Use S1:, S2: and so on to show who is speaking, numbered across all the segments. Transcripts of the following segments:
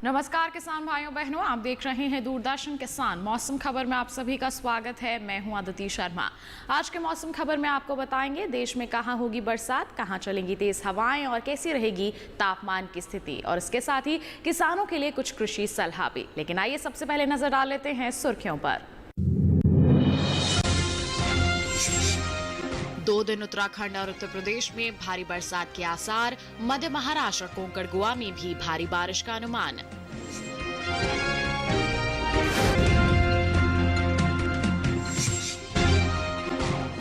S1: नमस्कार किसान भाइयों बहनों, आप देख रहे हैं दूरदर्शन किसान। मौसम खबर में आप सभी का स्वागत है। मैं हूं अदिति शर्मा। आज के मौसम खबर में आपको बताएंगे देश में कहां होगी बरसात, कहां चलेंगी तेज हवाएं और कैसी रहेगी तापमान की स्थिति, और इसके साथ ही किसानों के लिए कुछ कृषि सलाह भी। लेकिन आइए सबसे पहले नजर डाल लेते हैं सुर्खियों पर। 2 दिन उत्तराखंड और उत्तर प्रदेश में भारी बरसात के आसार, मध्य महाराष्ट्र और कोंकण गोवा में भी भारी बारिश का अनुमान।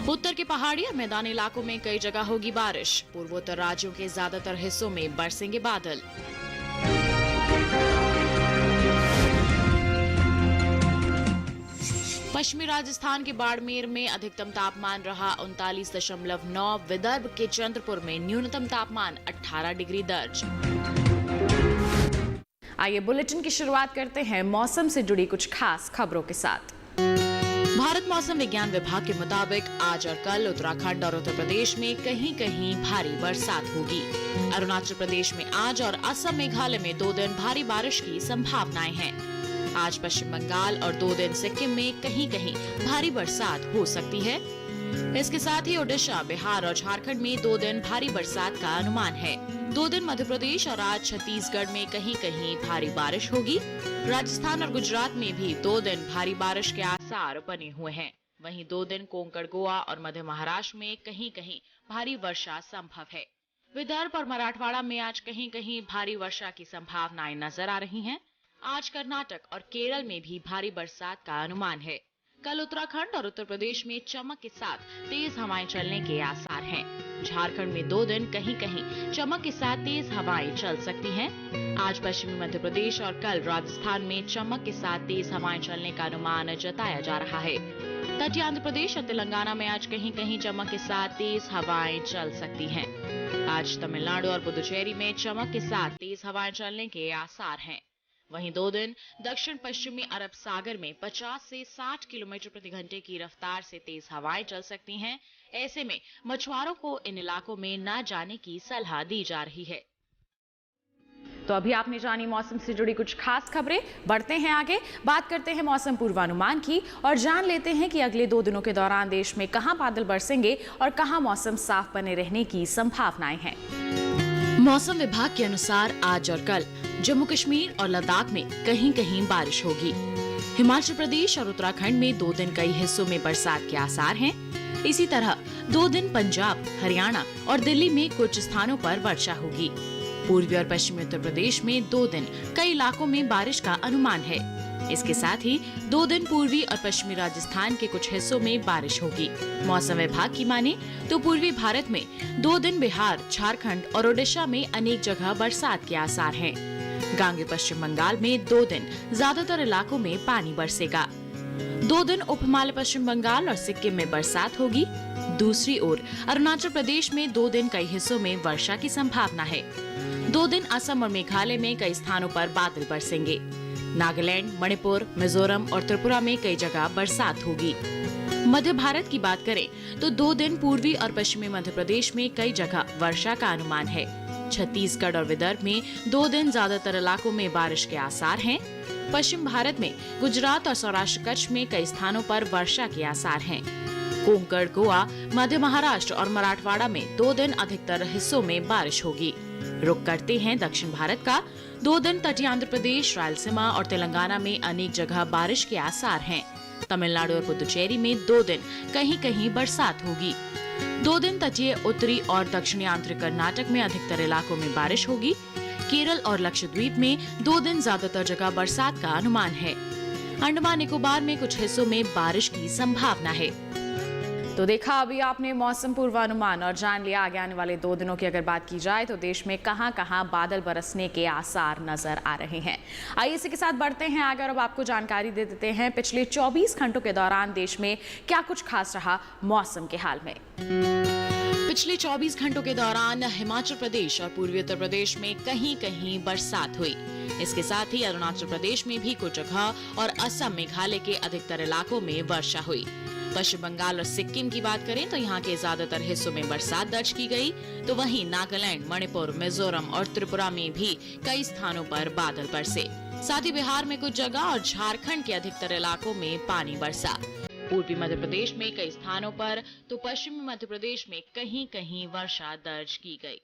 S1: उत्तर के पहाड़ी और मैदानी इलाकों में कई जगह होगी बारिश। पूर्वोत्तर राज्यों के ज्यादातर हिस्सों में बरसेंगे बादल। पश्चिमी राजस्थान के बाड़मेर में अधिकतम तापमान रहा 39.9, विदर्भ के चंद्रपुर में न्यूनतम तापमान 18 डिग्री दर्ज। आइए बुलेटिन की शुरुआत करते हैं मौसम से जुड़ी कुछ खास खबरों के साथ। भारत मौसम विज्ञान विभाग के मुताबिक आज और कल उत्तराखंड और उत्तर प्रदेश में कहीं कहीं भारी बरसात होगी। अरुणाचल प्रदेश में आज और असम मेघालय में 2 दिन भारी बारिश की संभावनाएं हैं। आज पश्चिम बंगाल और 2 दिन सिक्किम में कहीं कहीं भारी बरसात हो सकती है। इसके साथ ही ओडिशा, बिहार और झारखंड में 2 दिन भारी बरसात का अनुमान है। 2 दिन मध्य प्रदेश और आज छत्तीसगढ़ में कहीं कहीं भारी बारिश होगी। राजस्थान और गुजरात में भी 2 दिन भारी बारिश के आसार बने हुए हैं। वहीं 2 दिन कोंकण गोवा और मध्य महाराष्ट्र में कहीं कहीं भारी वर्षा संभव है। विदर्भ और मराठवाड़ा में आज कहीं कहीं भारी वर्षा की संभावनाएं नजर आ रही हैं। आज कर्नाटक और केरल में भी भारी बरसात का अनुमान है। कल उत्तराखंड और उत्तर प्रदेश में चमक के साथ तेज हवाएं चलने के आसार हैं। झारखंड में 2 दिन कहीं कहीं चमक के साथ तेज हवाएं चल सकती हैं। आज पश्चिमी मध्य प्रदेश और कल राजस्थान में चमक के साथ तेज हवाएं चलने का अनुमान जताया जा रहा है। तटीय आंध्र प्रदेश और तेलंगाना में आज कहीं कहीं चमक के साथ तेज हवाएं चल सकती हैं। आज तमिलनाडु और पुदुचेरी में चमक के साथ तेज हवाएं चलने के आसार हैं। वहीं 2 दिन दक्षिण पश्चिमी अरब सागर में 50 से 60 किलोमीटर प्रति घंटे की रफ्तार से तेज हवाएं चल सकती हैं। ऐसे में मछुआरों को इन इलाकों में न जाने की सलाह दी जा रही है। तो अभी आपने जानी मौसम से जुड़ी कुछ खास खबरें। बढ़ते हैं आगे, बात करते हैं मौसम पूर्वानुमान की और जान लेते हैं कि अगले 2 दिनों के दौरान देश में कहां बादल बरसेंगे और कहां मौसम साफ बने रहने की संभावनाएं हैं। मौसम विभाग के अनुसार आज और कल जम्मू कश्मीर और लद्दाख में कहीं कहीं बारिश होगी। हिमाचल प्रदेश और उत्तराखंड में 2 दिन कई हिस्सों में बरसात के आसार हैं। इसी तरह 2 दिन पंजाब, हरियाणा और दिल्ली में कुछ स्थानों पर वर्षा होगी। पूर्वी और पश्चिमी उत्तर प्रदेश में 2 दिन कई इलाकों में बारिश का अनुमान है। इसके साथ ही 2 दिन पूर्वी और पश्चिमी राजस्थान के कुछ हिस्सों में बारिश होगी। मौसम विभाग की माने तो पूर्वी भारत में 2 दिन बिहार, झारखंड और ओडिशा में अनेक जगह बरसात के आसार हैं। गांगे पश्चिम बंगाल में 2 दिन ज्यादातर इलाकों में पानी बरसेगा। 2 दिन उप हिमालय पश्चिम बंगाल और सिक्किम में बरसात होगी। दूसरी ओर अरुणाचल प्रदेश में 2 दिन कई हिस्सों में वर्षा की संभावना है। 2 दिन असम और मेघालय में कई स्थानों पर बादल बरसेंगे। नागालैंड, मणिपुर, मिजोरम और त्रिपुरा में कई जगह बरसात होगी। मध्य भारत की बात करें तो 2 दिन पूर्वी और पश्चिमी मध्य प्रदेश में कई जगह वर्षा का अनुमान है। छत्तीसगढ़ और विदर्भ में 2 दिन ज्यादातर इलाकों में बारिश के आसार हैं। पश्चिम भारत में गुजरात और सौराष्ट्र कच्छ में कई स्थानों पर वर्षा के आसार हैं। कोंकण, गोवा, मध्य महाराष्ट्र और मराठवाड़ा में 2 दिन अधिकतर हिस्सों में बारिश होगी। रुक करते हैं दक्षिण भारत का। 2 दिन तटीय आंध्र प्रदेश, रायलसीमा और तेलंगाना में अनेक जगह बारिश के आसार हैं। तमिलनाडु और पुदुचेरी में 2 दिन कहीं कहीं बरसात होगी। 2 दिन तटीय उत्तरी और दक्षिणी आंध्र कर्नाटक में अधिकतर इलाकों में बारिश होगी। केरल और लक्षद्वीप में 2 दिन ज्यादातर जगह बरसात का अनुमान है। अंडमान निकोबार में कुछ हिस्सों में बारिश की संभावना है। तो देखा अभी आपने मौसम पूर्वानुमान और जान लिया आगे आने वाले 2 दिनों की अगर बात की जाए तो देश में कहां कहां बादल बरसने के आसार नजर आ रहे हैं। आइए इसी के साथ बढ़ते हैं आगे और अब आपको जानकारी दे देते हैं पिछले 24 घंटों के दौरान देश में क्या कुछ खास रहा मौसम के हाल में। पिछले 24 घंटों के दौरान हिमाचल प्रदेश और पूर्वी उत्तर प्रदेश में कहीं कहीं बरसात हुई। इसके साथ ही अरुणाचल प्रदेश में भी कुछ जगह और असम, मेघालय के अधिकतर इलाकों में वर्षा हुई। पश्चिम बंगाल और सिक्किम की बात करें तो यहाँ के ज्यादातर हिस्सों में बरसात दर्ज की गई, तो वहीं नागालैंड, मणिपुर, मिजोरम और त्रिपुरा में भी कई स्थानों पर बादल बरसे। साथ ही बिहार में कुछ जगह और झारखंड के अधिकतर इलाकों में पानी बरसा। पूर्वी मध्य प्रदेश में कई स्थानों पर तो पश्चिमी मध्य प्रदेश में कहीं कहीं वर्षा दर्ज की गई।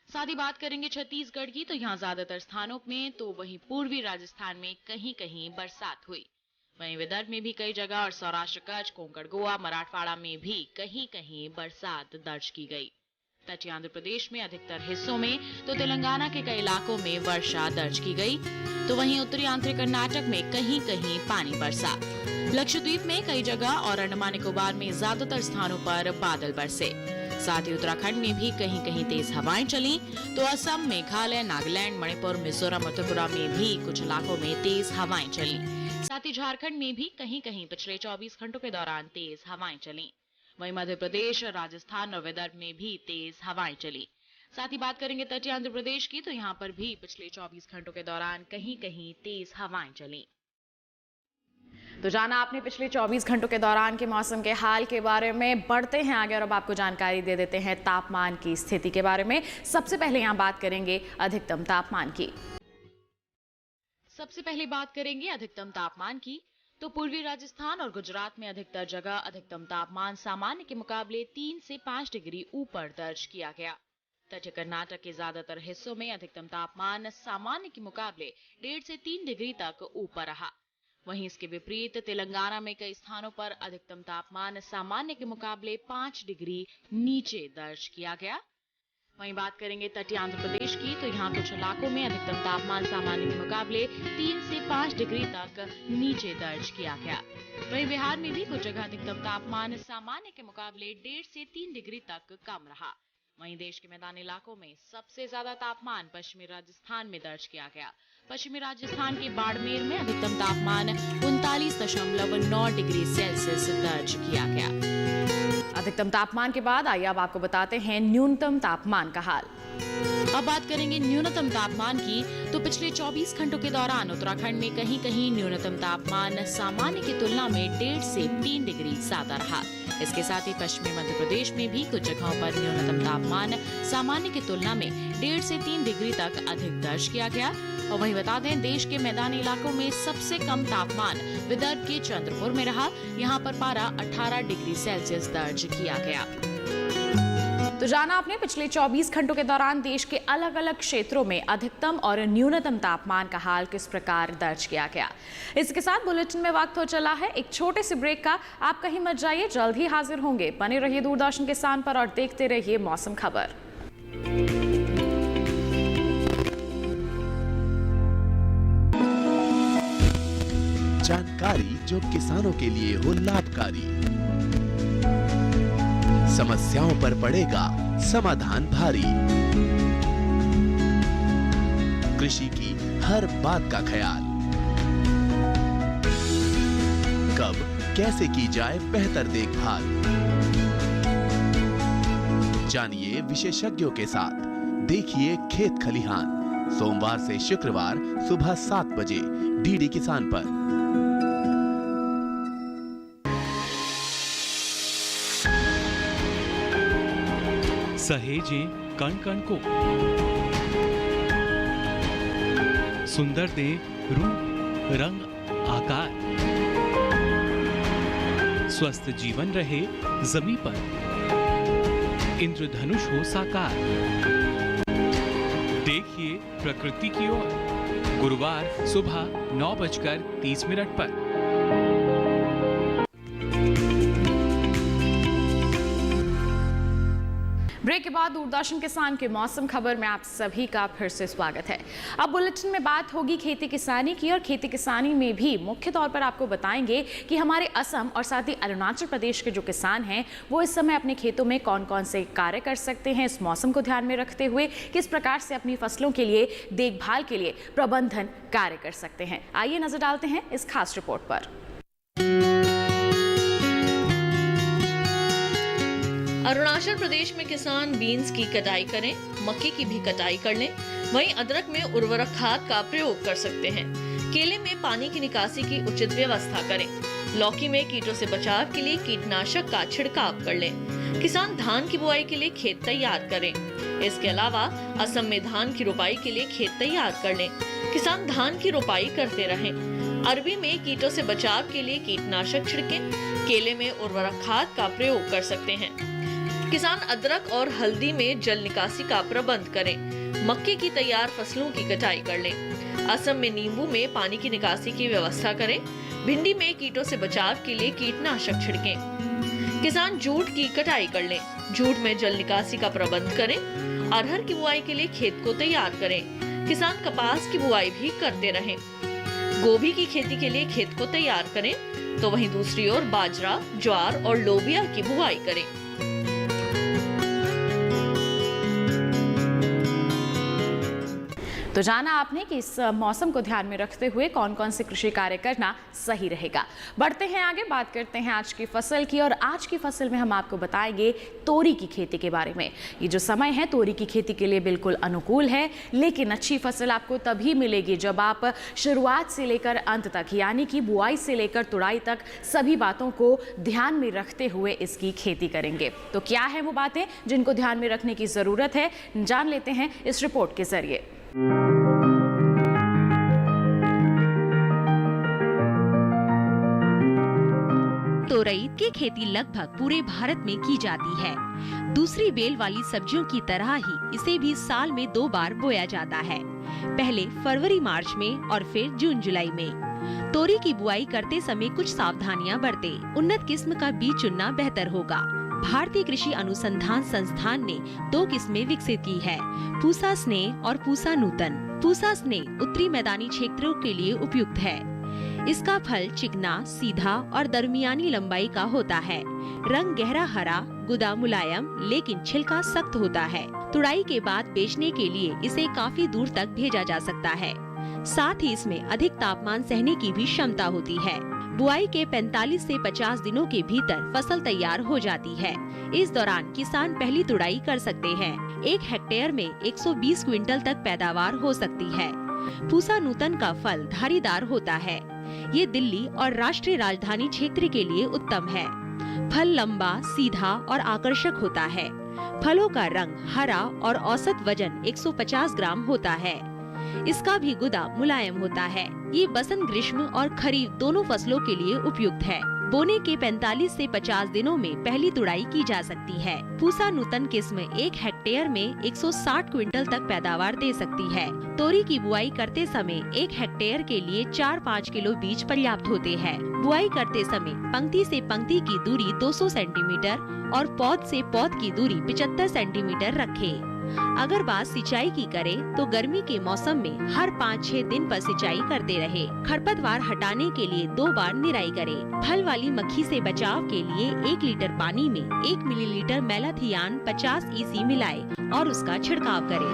S1: साथ ही बात करेंगे छत्तीसगढ़ की, तो यहाँ ज्यादातर स्थानों में तो वहीं पूर्वी राजस्थान में कहीं कहीं बरसात हुई। वहीं विदर्भ में भी कई जगह और सौराष्ट्र, कच्छ, कोंकण, गोवा, मराठवाड़ा में भी कहीं कहीं बरसात दर्ज की गई। तटीय आंध्र प्रदेश में अधिकतर हिस्सों में तो तेलंगाना के कई इलाकों में वर्षा दर्ज की गई, तो वहीं उत्तरी आंध्र कर्नाटक में कहीं कहीं पानी बरसा। लक्षद्वीप में कई जगह और अंडमान निकोबार में ज्यादातर स्थानों पर बादल बरसे। साथ ही उत्तराखंड में भी कहीं कहीं तेज हवाएं चली, तो असम, मेघालय, नागालैंड, मणिपुर, मिजोरम और त्रिपुरा में भी कुछ इलाकों में तेज हवाएं चली। साथ ही झारखंड में भी कहीं कहीं पिछले 24 घंटों के दौरान तेज हवाएं चली। वहीं मध्य प्रदेश, राजस्थान और विदर्भ में भी तेज हवाएं चली। साथ ही बात करेंगे तटीय आंध्र प्रदेश की, तो यहाँ पर भी पिछले 24 घंटों के दौरान कहीं कहीं तेज हवाएं चली। तो जाना आपने पिछले 24 घंटों के दौरान के मौसम के हाल के बारे में। बढ़ते हैं आगे और अब आपको जानकारी दे देते हैं तापमान की स्थिति के बारे में। सबसे पहले यहाँ बात करेंगे अधिकतम तापमान की। सबसे पहले बात करेंगे अधिकतम तापमान की, तो पूर्वी राजस्थान और गुजरात में अधिकतर जगह अधिकतम तापमान सामान्य के मुकाबले 3 से 5 डिग्री ऊपर दर्ज किया गया। तटीय कर्नाटक के ज्यादातर हिस्सों में अधिकतम तापमान सामान्य के मुकाबले 1.5 से 3 डिग्री तक ऊपर रहा। वहीं इसके विपरीत तेलंगाना में कई स्थानों पर अधिकतम तापमान सामान्य के मुकाबले 5 डिग्री नीचे दर्ज किया गया। वहीं बात करेंगे तटीय आंध्र प्रदेश की, तो यहाँ कुछ इलाकों में अधिकतम तापमान सामान्य के मुकाबले 3 से 5 डिग्री तक नीचे दर्ज किया गया। वहीं बिहार में भी कुछ जगह अधिकतम तापमान सामान्य के मुकाबले 1.5 से 3 डिग्री तक कम रहा। वहीं देश के मैदानी इलाकों में सबसे ज्यादा तापमान पश्चिमी राजस्थान में दर्ज किया गया। पश्चिमी राजस्थान के बाड़मेर में अधिकतम तापमान 39.9 डिग्री सेल्सियस दर्ज किया गया। अधिकतम तापमान के बाद आइए अब आपको बताते हैं न्यूनतम तापमान का हाल। अब बात करेंगे न्यूनतम तापमान की, तो पिछले 24 घंटों के दौरान उत्तराखंड में कहीं कहीं न्यूनतम तापमान सामान्य की तुलना में 1.5 से 3 डिग्री ज्यादा रहा। इसके साथ ही पश्चिमी मध्य प्रदेश में भी कुछ जगहों पर न्यूनतम तापमान सामान्य की तुलना में 1.5 से 3 डिग्री तक अधिक दर्ज किया गया। और वहीं बता दें, देश के मैदानी इलाकों में सबसे कम तापमान विदर्भ के चंद्रपुर में रहा। यहाँ पर पारा 18 डिग्री सेल्सियस दर्ज किया गया। तो जाना आपने पिछले 24 घंटों के दौरान देश के अलग अलग क्षेत्रों में अधिकतम और न्यूनतम तापमान का हाल किस प्रकार दर्ज किया गया। इसके साथ बुलेटिन में वक्त हो चला है एक छोटे से ब्रेक का। आप कहीं मत जाइए, जल्द ही हाजिर होंगे। बने रहिए दूरदर्शन किसान पर और देखते रहिए मौसम खबर।
S2: जानकारी जो किसानों के लिए हो लाभकारी, समस्याओं पर पड़ेगा समाधान भारी, कृषि की हर बात का ख्याल, कब कैसे की जाए बेहतर देखभाल। जानिए विशेषज्ञों के साथ, देखिए खेत खलिहान, सोमवार से शुक्रवार सुबह 7 बजे डीडी किसान पर।
S3: सहेजे कण कण को, सुंदर दे रूप रंग आकार, स्वस्थ जीवन रहे जमी पर, इंद्रधनुष हो साकार। देखिए प्रकृति की ओर, गुरुवार सुबह 9:30 पर।
S1: ब्रेक के बाद दूरदर्शन किसान के मौसम खबर में आप सभी का फिर से स्वागत है। अब बुलेटिन में बात होगी खेती किसानी की, और खेती किसानी में भी मुख्य तौर पर आपको बताएंगे कि हमारे असम और साथ ही अरुणाचल प्रदेश के जो किसान हैं वो इस समय अपने खेतों में कौन कौन से कार्य कर सकते हैं, इस मौसम को ध्यान में रखते हुए किस प्रकार से अपनी फसलों के लिए देखभाल के लिए प्रबंधन कार्य कर सकते हैं। आइए नजर डालते हैं इस खास रिपोर्ट पर।
S4: अरुणाचल प्रदेश में किसान बीन्स की कटाई करें, मक्की की भी कटाई कर लें। वहीं अदरक में उर्वरक खाद का प्रयोग कर सकते हैं। केले में पानी की निकासी की उचित व्यवस्था करें। लौकी में कीटों से बचाव के लिए कीटनाशक का छिड़काव कर लें। किसान धान की बुआई के लिए खेत तैयार करें। इसके अलावा असम में धान की रोपाई के लिए खेत तैयार कर लें। किसान धान की रोपाई करते रहें। अरबी में कीटों से बचाव के लिए कीटनाशक छिड़कें। केले में उर्वरक खाद का प्रयोग कर सकते हैं। किसान अदरक और हल्दी में जल निकासी का प्रबंध करें। मक्के की तैयार फसलों की कटाई कर लें। असम में नींबू में पानी की निकासी की व्यवस्था करें। भिंडी में कीटों से बचाव के लिए कीटनाशक छिड़कें। किसान जूट की कटाई कर लें। जूट में जल निकासी का प्रबंध करें। अरहर की बुआई के लिए खेत को तैयार करें। किसान कपास की बुआई भी करते रहें। गोभी की खेती के लिए खेत को तैयार करें, तो वहीं दूसरी ओर बाजरा, ज्वार और लोबिया की बुआई करें।
S1: तो जाना आपने कि इस मौसम को ध्यान में रखते हुए कौन कौन से कृषि कार्य करना सही रहेगा। बढ़ते हैं आगे, बात करते हैं आज की फसल की। और आज की फसल में हम आपको बताएंगे तोरी की खेती के बारे में। ये जो समय है तोरी की खेती के लिए बिल्कुल अनुकूल है, लेकिन अच्छी फसल आपको तभी मिलेगी जब आप शुरुआत से लेकर अंत तक, यानी कि बुआई से लेकर तुड़ाई तक सभी बातों को ध्यान में रखते हुए इसकी खेती करेंगे। तो क्या है वो बातें जिनको ध्यान में रखने की जरूरत है, जान लेते हैं इस रिपोर्ट के जरिए।
S5: तोरई की खेती लगभग पूरे भारत में की जाती है। दूसरी बेल वाली सब्जियों की तरह ही इसे भी साल में 2 बार बोया जाता है, पहले फरवरी मार्च में और फिर जून जुलाई में। तोरी की बुआई करते समय कुछ सावधानियां बरतें। उन्नत किस्म का बीज चुनना बेहतर होगा। भारतीय कृषि अनुसंधान संस्थान ने 2 किस्में विकसित की है, पूसा स्नेह और पूसा नूतन। पूसा स्नेह उत्तरी मैदानी क्षेत्रों के लिए उपयुक्त है। इसका फल चिकना, सीधा और दरमियानी लंबाई का होता है। रंग गहरा हरा, गुदा मुलायम, लेकिन छिलका सख्त होता है। तुड़ाई के बाद बेचने के लिए इसे काफी दूर तक भेजा जा सकता है। साथ ही इसमें अधिक तापमान सहने की भी क्षमता होती है। बुआई के 45 से 50 दिनों के भीतर फसल तैयार हो जाती है। इस दौरान किसान पहली तुड़ाई कर सकते हैं। 1 हेक्टेयर में 120 क्विंटल तक पैदावार हो सकती है। पूसा नूतन का फल धारीदार होता है। ये दिल्ली और राष्ट्रीय राजधानी क्षेत्र के लिए उत्तम है। फल लंबा, सीधा और आकर्षक होता है। फलों का रंग हरा और औसत वजन 150 ग्राम होता है। इसका भी गुदा मुलायम होता है। ये बसंत, ग्रीष्म और खरीफ दोनों फसलों के लिए उपयुक्त है। बोने के 45 से 50 दिनों में पहली तुड़ाई की जा सकती है। पूसा नूतन किस्म 1 हेक्टेयर में 160 क्विंटल तक पैदावार दे सकती है। तोरी की बुआई करते समय 1 हेक्टेयर के लिए 4-5 किलो बीज पर्याप्त होते हैं। बुआई करते समय पंक्ति से पंक्ति की दूरी 200 सेंटीमीटर और पौध से पौध की दूरी 75 सेंटीमीटर रखें। अगर बात सिंचाई की करें तो गर्मी के मौसम में हर 5-6 दिन पर सिंचाई करते रहे। खरपतवार हटाने के लिए 2 बार निराई करें। फल वाली मक्खी से बचाव के लिए 1 लीटर पानी में 1 मिलीलीटर मेलाथियान 50 EC मिलाएं और उसका छिड़काव करें।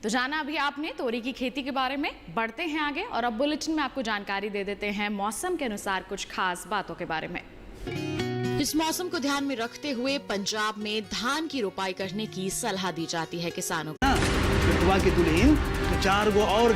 S1: तो जाना अभी आपने तोरी की खेती के बारे में। बढ़ते हैं आगे और अब बुलेटिन में आपको जानकारी दे देते हैं मौसम के अनुसार कुछ खास बातों के बारे में। इस मौसम को ध्यान में रखते हुए पंजाब में धान की रोपाई करने की सलाह दी जाती है किसानों को।
S6: की दुल्हन तो 4 गो और